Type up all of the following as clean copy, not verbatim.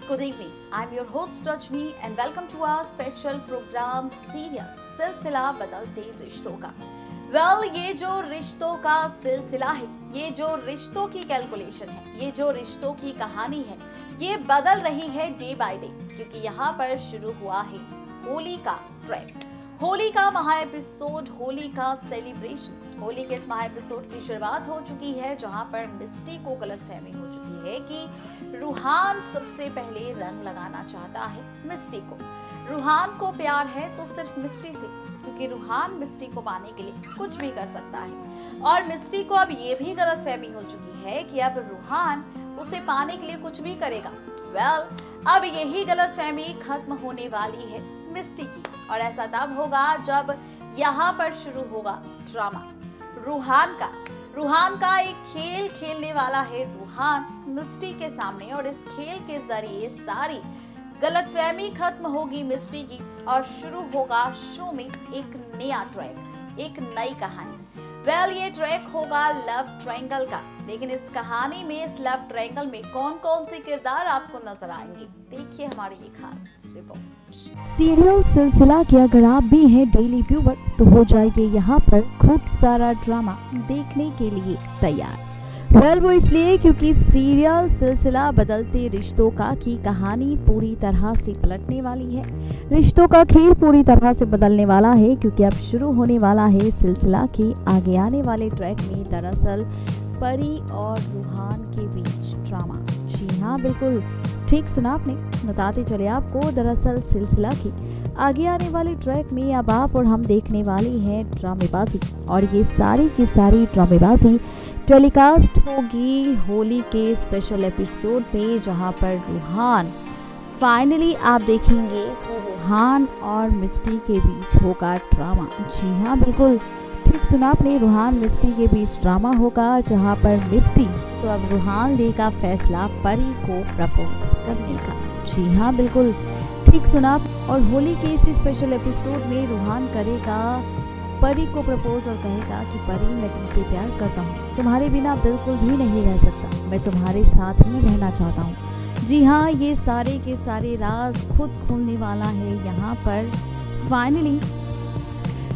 good evening. I'm your host Rajni and welcome to our special program serial सिलसिला बदलते रिश्तों का। ये जो रिश्तों का सिलसिला है, ये जो रिश्तों की कैलकुलेशन है, ये जो रिश्तों की कहानी है, ये बदल रही है डे बाय डे, क्योंकि यहाँ पर शुरू हुआ है होली का ट्रैक, होली का महा एपिसोड, होली का सेलिब्रेशन। होली के इस महा एपिसोड की शुरुआत हो चुकी है, जहां पर मिस्टी को गलतफहमी हो चुकी है कि रूहान सबसे पहले रंग लगाना चाहता है मिस्टी को। रूहान को प्यार है तो सिर्फ मिस्टी से, क्योंकि रूहान मिस्टी को पाने के लिए कुछ भी कर सकता है। और मिस्टी को अब ये भी गलतफहमी हो चुकी है कि अब रूहान उसे पाने के लिए कुछ भी करेगा। अब यही गलतफहमी खत्म होने वाली है मिस्टी की, और ऐसा तब होगा जब यहाँ पर शुरू होगा ड्रामा। रूहान का एक खेल खेलने वाला है रूहान मिस्टी के सामने, और इस खेल के जरिए सारी गलतफहमी खत्म होगी मिस्टी की, और शुरू होगा शो में एक नया ट्रैक, एक नई कहानी। ये ट्रैक होगा लव ट्रायंगल का, लेकिन इस कहानी में, इस लव ट्रायंगल में कौन कौन से किरदार आपको नजर आएंगे, देखिए हमारी ये खास रिपोर्ट। सीरियल सिलसिला के अगर आप भी हैं डेली व्यूवर, तो हो जाइए यहाँ पर खूब सारा ड्रामा देखने के लिए तैयार। वो इसलिए क्योंकि सीरियल सिलसिला बदलते रिश्तों का की कहानी पूरी तरह से पलटने वाली है। रिश्तों का खेल पूरी तरह से बदलने वाला है, क्योंकि अब शुरू होने वाला है सिलसिला के आगे आने वाले ट्रैक में दरअसल परी और रूहान के बीच ड्रामा। जी हाँ, बिल्कुल ठीक सुना आपने। बताते चले आपको, दरअसल सिलसिला की आगे आने वाले ट्रैक में अब आप और हम देखने वाली हैं ड्रामेबाजी, और ये सारी की सारी ड्रामेबाजी टेलीकास्ट होगी होली के स्पेशल एपिसोड में, जहां पर रूहान फाइनली आप देखेंगे रूहान और मिस्टी के बीच होगा ड्रामा। जी हाँ, बिल्कुल ठीक सुना आपने, रूहान मिस्टी के बीच ड्रामा होगा, जहां पर मिस्टी तो अब रूहान लेगा फैसला परी को प्रपोज करने का। जी हाँ, बिल्कुल ठीक सुना। और होली के इस स्पेशल एपिसोड में रूहान करेगा परी को प्रपोज और कहेगा कि परी, मैं तुमसे प्यार करता हूँ, तुम्हारे बिना बिल्कुल भी नहीं रह सकता, मैं तुम्हारे साथ ही रहना चाहता हूँ। जी हाँ, ये सारे के सारे राज खुद खुलने वाला है यहाँ पर फाइनली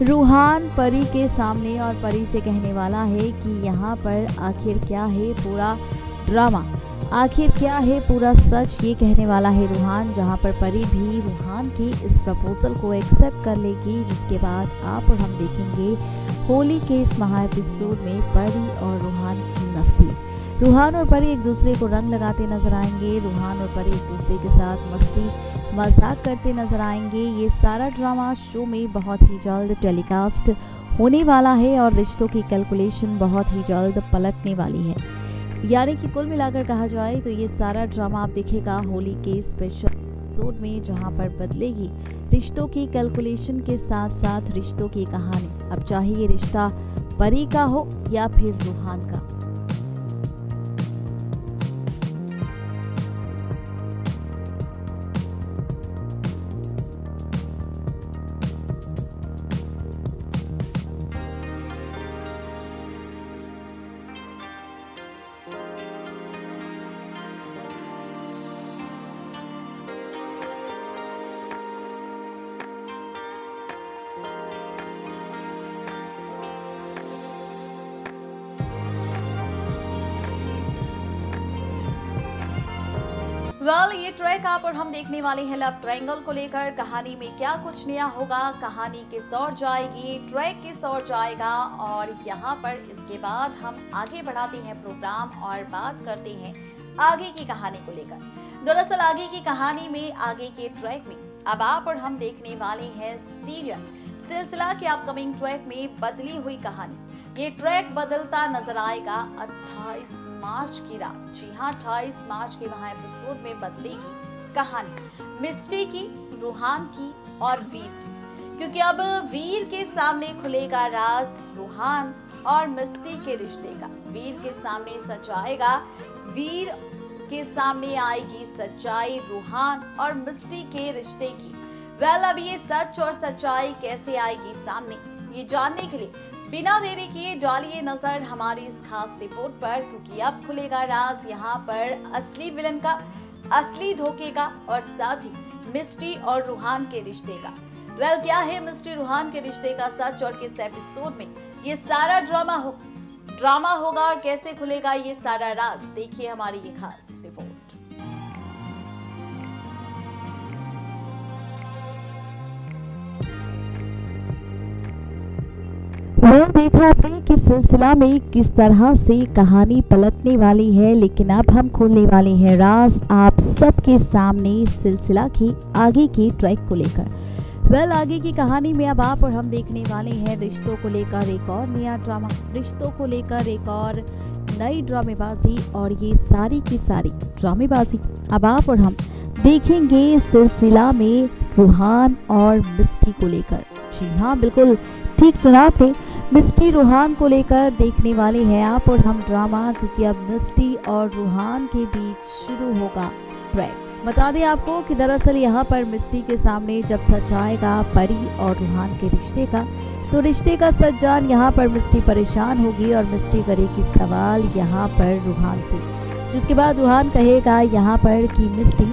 रूहान परी के सामने, और परी से कहने वाला है कि यहाँ पर आखिर क्या है पूरा ड्रामा, आखिर क्या है पूरा सच, ये कहने वाला है रूहान। जहाँ पर परी भी रूहान की इस प्रपोजल को एक्सेप्ट कर लेगी, जिसके बाद आप और हम देखेंगे होली के इस महा एपिसोड में परी और रूहान की मस्ती। रूहान और परी एक दूसरे को रंग लगाते नजर आएंगे, रूहान और परी एक दूसरे के साथ मस्ती मजाक करते नजर आएंगे। ये सारा ड्रामा शो में बहुत ही जल्द टेलीकास्ट होने वाला है, और रिश्तों की कैलकुलेशन बहुत ही जल्द पलटने वाली है। यानी कि कुल मिलाकर कहा जाए तो ये सारा ड्रामा आप देखेगा होली के स्पेशल एपिसोड में, जहां पर बदलेगी रिश्तों की कैलकुलेशन के साथ साथ रिश्तों की कहानी। अब चाहे ये रिश्ता परी का हो या फिर रूहान का। ये ट्रैक आप और हम देखने वाले हैं लव ट्रायंगल को लेकर। कहानी में क्या कुछ नया होगा, कहानी किस ओर जाएगी, ट्रैक किस ओर जाएगा, और यहाँ पर इसके बाद हम आगे बढ़ाते हैं प्रोग्राम और बात करते हैं आगे की कहानी को लेकर। दरअसल आगे की कहानी में, आगे के ट्रैक में अब आप और हम देखने वाले हैं सीरियल सिलसिला के अपकमिंग ट्रैक में बदली हुई कहानी। ये ट्रैक बदलता नजर आएगा 28 मार्च की रात। जी हाँ, 28 मार्च के महा एपिसोड में बदलेगी कहानी मिस्टी की, रूहान की और वीर की, क्योंकि अब वीर के सामने खुलेगा राज रूहान और मिस्टी के रिश्ते का। वीर के सामने सच आएगा, वीर के सामने आएगी सच्चाई रूहान और मिस्टी के रिश्ते की। अब ये सच और सच्चाई कैसे आएगी सामने, ये जानने के लिए बिना देरी किए डालिए नजर हमारी इस खास रिपोर्ट पर, क्योंकि अब खुलेगा राज यहाँ पर असली विलन का। असली धोखे का और साथ ही मिस्टी और रूहान के रिश्ते का। क्या है मिस्टी रूहान के रिश्ते का सच और किस एपिसोड में ये सारा ड्रामा होगा और कैसे खुलेगा ये सारा राज, देखिए हमारी ये खास रिपोर्ट। देखा आपने कि सिलसिला में किस तरह से कहानी पलटने वाली है, लेकिन अब हम खोलने वाले हैं राज आप सबके सामने सिलसिला के आगे के ट्रैक को लेकर। आगे की कहानी में अब आप और हम देखने वाले हैं रिश्तों को लेकर एक और नया ड्रामा, रिश्तों को लेकर एक और नई ड्रामेबाजी और ये सारी की सारी ड्रामेबाजी अब आप और हम देखेंगे सिलसिला में रूहान और मिस्टी को लेकर। जी हाँ, बिल्कुल ठीक सुना आपने, मिस्टी रूहान को लेकर देखने वाले हैं आप और हम ड्रामा, क्योंकि अब मिस्टी और रूहान के बीच शुरू होगा ट्रैक। बता दें आपको कि दरअसल यहाँ पर मिस्टी के सामने जब सच आएगा परी और रूहान के रिश्ते का, तो रिश्ते का सच जान यहाँ पर मिस्टी परेशान होगी और मिस्टी करेगी सवाल यहाँ पर रूहान से, जिसके बाद रूहान कहेगा यहाँ पर कि मिस्टी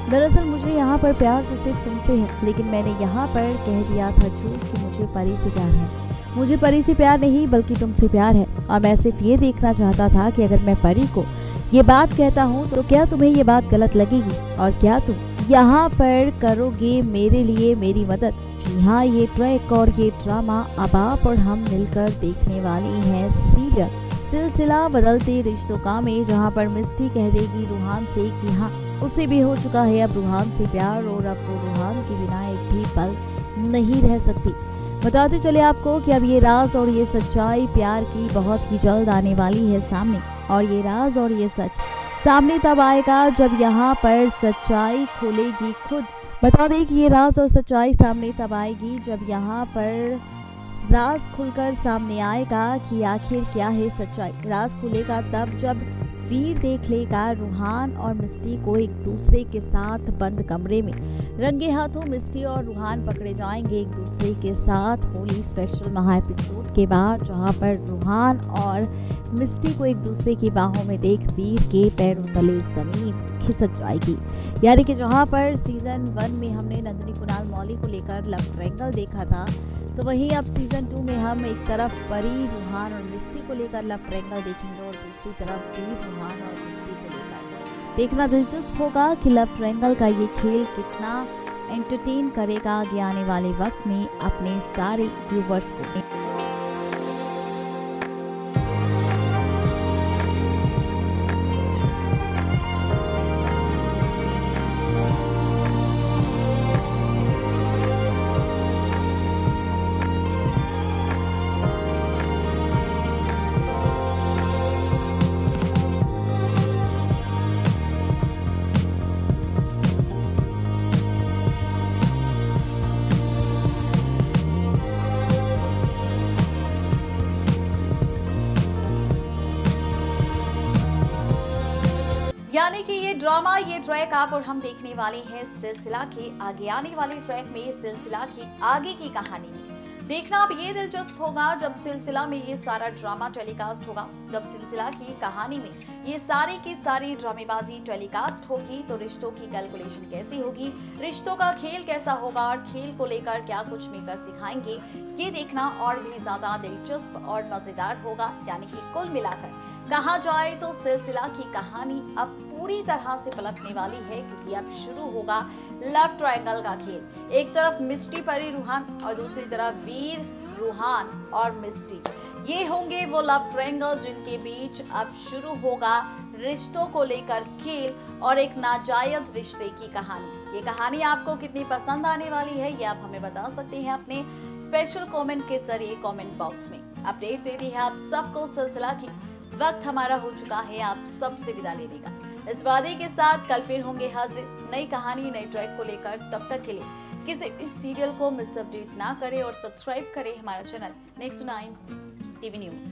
दरअसल मुझे यहाँ पर प्यार तो सिर्फ तुमसे है, लेकिन मैंने यहाँ पर कह दिया था झूठ कि मुझे परी से प्यार है। मुझे परी से प्यार नहीं बल्कि तुमसे प्यार है, और मैं सिर्फ ये देखना चाहता था कि अगर मैं परी को ये बात कहता हूँ तो क्या तुम्हें ये बात गलत लगेगी और क्या तुम यहाँ पर करोगे मेरे लिए मेरी मदद। जी हाँ, ये ट्रैक और ये ड्रामा अब आप और हम मिलकर देखने वाली हैं सीरियल सिलसिला बदलते रिश्तों का में, जहाँ पर मिस्टी कह देगी रूहान से कि हाँ उसे भी हो चुका है अब रूहान से प्यार और अब वो रूहान के बिना एक भी पल नहीं रह सकती। बताते चले आपको कि अब ये राज और ये सच्चाई प्यार की बहुत ही जल्द आने वाली है सामने, और ये राज और ये सच सामने तब आएगा जब यहाँ पर सच्चाई खुलेगी खुद। बता दें कि ये राज और सच्चाई सामने तब आएगी जब यहाँ पर राज खुलकर सामने आएगा कि आखिर क्या है सच्चाई। राज खुलेगा तब जब वीर देख लेगा रूहान और मिस्टी को एक दूसरे के साथ बंद कमरे में रंगे हाथों। मिस्टी और रूहान पकड़े जाएंगे एक दूसरे के साथ होली स्पेशल महा एपिसोड के बाद, जहां पर रूहान और मिस्टी को एक दूसरे की बाहों में देख वीर के पैरों तले जमीन खिसक जाएगी। यानी कि जहां पर सीजन 1 में हमने नंदिनी कुणाल मौली को लेकर लव ट्रायंगल देखा था, तो वहीं अब सीजन 2 में हम एक तरफ परी रूहान और मिस्टी को लेकर लव ट्रायंगल देखेंगे और दूसरी तरफ वीर रूहान और मिस्टी को लेकर। देखना दिलचस्प होगा कि लव ट्रायंगल का ये खेल कितना एंटरटेन करेगा आगे आने वाले वक्त में अपने सारे व्यूवर्स को। यानी कि ये ड्रामा, ये ट्रैक आप और हम देखने वाले हैं सिलसिला के आगे आने वाले ट्रैक में, सिलसिला की आगे की कहानी में। देखना अब ये दिलचस्प होगा जब सिलसिला में ये सारा ड्रामा टेलीकास्ट होगा, जब सिलसिला की कहानी में ये सारी की सारी ड्रामेबाजी टेलीकास्ट होगी, तो रिश्तों की कैलकुलेशन कैसी होगी, रिश्तों का खेल कैसा होगा और खेल को लेकर क्या कुछ मेकर सिखाएंगे, ये देखना और भी ज्यादा दिलचस्प और मजेदार होगा। यानी कि कुल मिलाकर कहा जाए तो सिलसिला की कहानी अब पूरी तरह से पलटने वाली है, क्योंकि अब शुरू होगा लव ट्रायंगल का खेल। एक तरफ मिस्टी परी रूहान और दूसरी तरफ वीर रूहान और मिस्टी, ये होंगे वो लव ट्रायंगल जिनके बीच अब शुरू होगा रिश्तों को लेकर खेल और एक नाजायज रिश्ते की कहानी। ये कहानी आपको कितनी पसंद आने वाली है ये आप हमें बता सकते हैं अपने स्पेशल कमेंट के जरिए कमेंट बॉक्स में। अपडेट दे दी है आप सबको सिलसिला की, वक्त हमारा हो चुका है आप सबसे विदा लेने का। इस वादे के साथ कल फिर होंगे हाजिर नई कहानी नई ट्रैक को लेकर। तब तक के लिए किसी इस सीरियल को मिस अपडेट ना करें और सब्सक्राइब करें हमारा चैनल नेक्स्ट 9 टीवी न्यूज।